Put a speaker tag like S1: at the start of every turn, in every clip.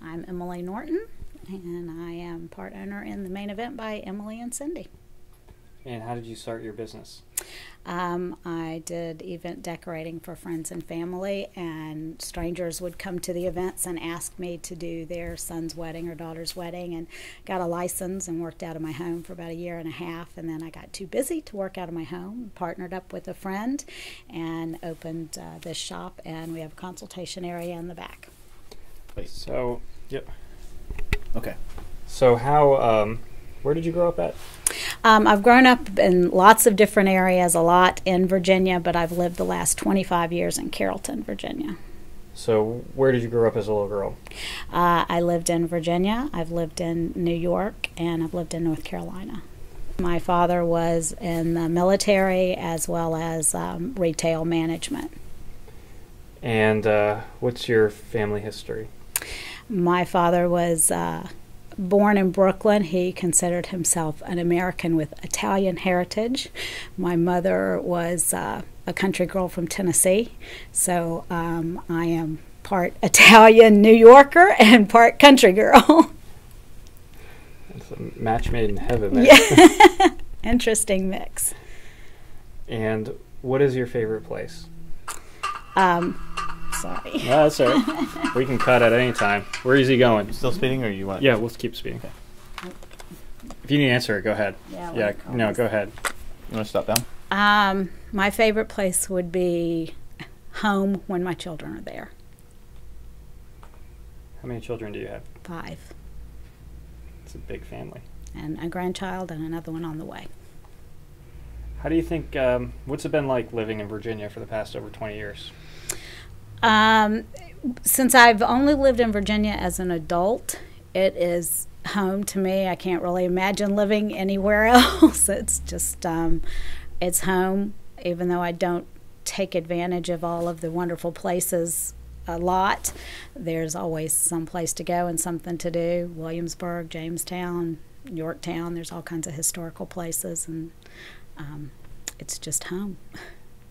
S1: I'm Emily Norton, and I am part owner in the Main Event by Emily and Cindy.
S2: And how did you start your business?
S1: I did event decorating for friends and family, and strangers would come to the events and ask me to do their son's wedding or daughter's wedding, and got a license and worked out of my home for about a year and a half, and then I got too busy to work out of my home, partnered up with a friend, and opened this shop, and we have a consultation area in the back.
S2: Wait. So, yep.
S3: Okay.
S2: So how, where did you grow up at?
S1: I've grown up in lots of different areas, a lot in Virginia, but I've lived the last 25 years in Carrollton, Virginia.
S2: So where did you grow up as a little girl?
S1: I lived in Virginia, I've lived in New York, and I've lived in North Carolina. My father was in the military as well as retail management.
S2: And what's your family history?
S1: My father was born in Brooklyn. He considered himself an American with Italian heritage. My mother was a country girl from Tennessee, so I am part Italian New Yorker and part country girl.
S2: It's a match made in heaven there.
S1: Yeah. Interesting mix.
S2: And what is your favorite place?
S1: Sorry.
S2: No, that's all right. We can cut at any time. Where is he going?
S3: Still speeding, or you want?
S2: Yeah, we'll keep speeding.
S3: Okay.
S2: If you need to answer it, go ahead.
S1: Yeah,
S2: no, go ahead.
S3: You want to stop down?
S1: My favorite place would be home when my children are there.
S2: How many children do you have?
S1: 5.
S2: It's a big family.
S1: And a grandchild and another one on the way.
S2: How do you think, what's it been like living in Virginia for the past over 20 years?
S1: Since I've only lived in Virginia as an adult, it is home to me. I can't really imagine living anywhere else. It's just, it's home, even though I don't take advantage of all of the wonderful places a lot. There's always some place to go and something to do. Williamsburg, Jamestown, Yorktown, there's all kinds of historical places, and it's just home.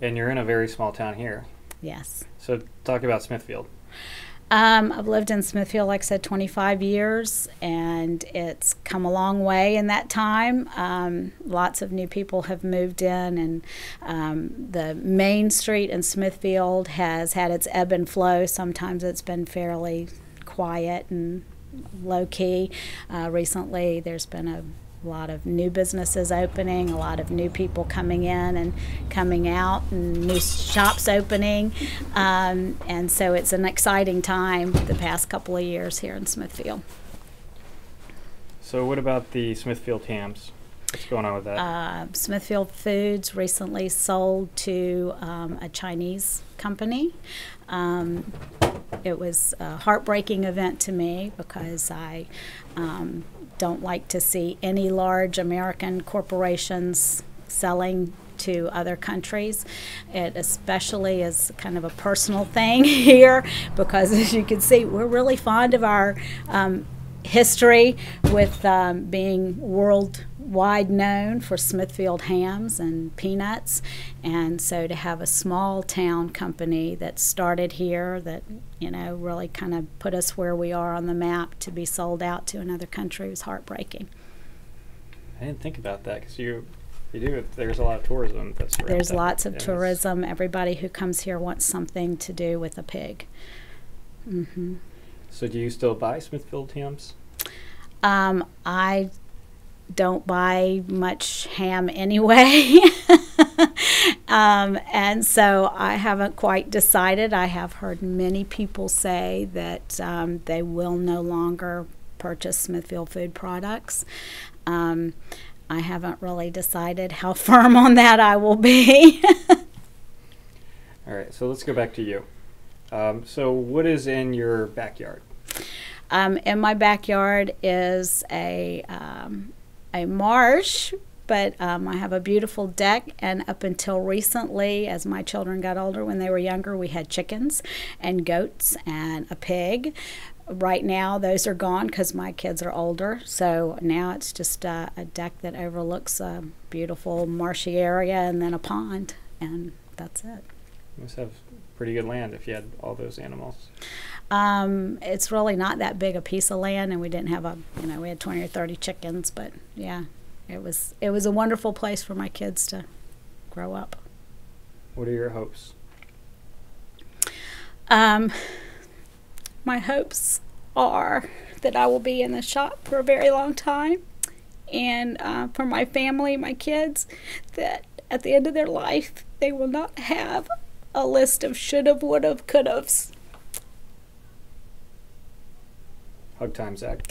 S2: And you're in a very small town here.
S1: Yes.
S2: So talk about Smithfield.
S1: I've lived in Smithfield, like I said, 25 years, and it's come a long way in that time. Lots of new people have moved in, and the main street in Smithfield has had its ebb and flow. Sometimes it's been fairly quiet and low-key. Recently, there's been a lot of new businesses opening, a lot of new people coming in and coming out, and new shops opening, and so it's an exciting time the past couple of years here in Smithfield.
S2: So what about the Smithfield hams? What's going on with that?
S1: Smithfield Foods recently sold to a Chinese company. It was a heartbreaking event to me because I don't like to see any large American corporations selling to other countries. It especially is kind of a personal thing here because, as you can see, we're really fond of our history with being worldwide known for Smithfield hams and peanuts, and so to have a small town company that started here that, you know, really kind of put us where we are on the map to be sold out to another country was heartbreaking.
S2: I didn't think about that because you do. There's a lot of tourism that's around.
S1: There's lots of tourism. Everybody who comes here wants something to do with a pig. Mm-hmm. So
S2: do you still buy Smithfield hams?
S1: I don't buy much ham anyway. And so I haven't quite decided. I have heard many people say that they will no longer purchase Smithfield food products. I haven't really decided how firm on that I will be.
S2: All right, so let's go back to you. So what is in your backyard?
S1: In my backyard is a marsh, but I have a beautiful deck, and up until recently, as my children got older, when they were younger, we had chickens and goats and a pig. Right now, those are gone because my kids are older, so now it's just a deck that overlooks a beautiful marshy area and then a pond, and that's it.
S2: You must have pretty good land if you had all those animals.
S1: It's really not that big a piece of land, and we didn't have we had 20 or 30 chickens, but yeah, it was a wonderful place for my kids to grow up.
S2: What are your hopes?
S1: My hopes are that I will be in the shop for a very long time, and for my family, my kids, that at the end of their life, they will not have a list of should've, would've, could've's.
S2: Hug time, Zach.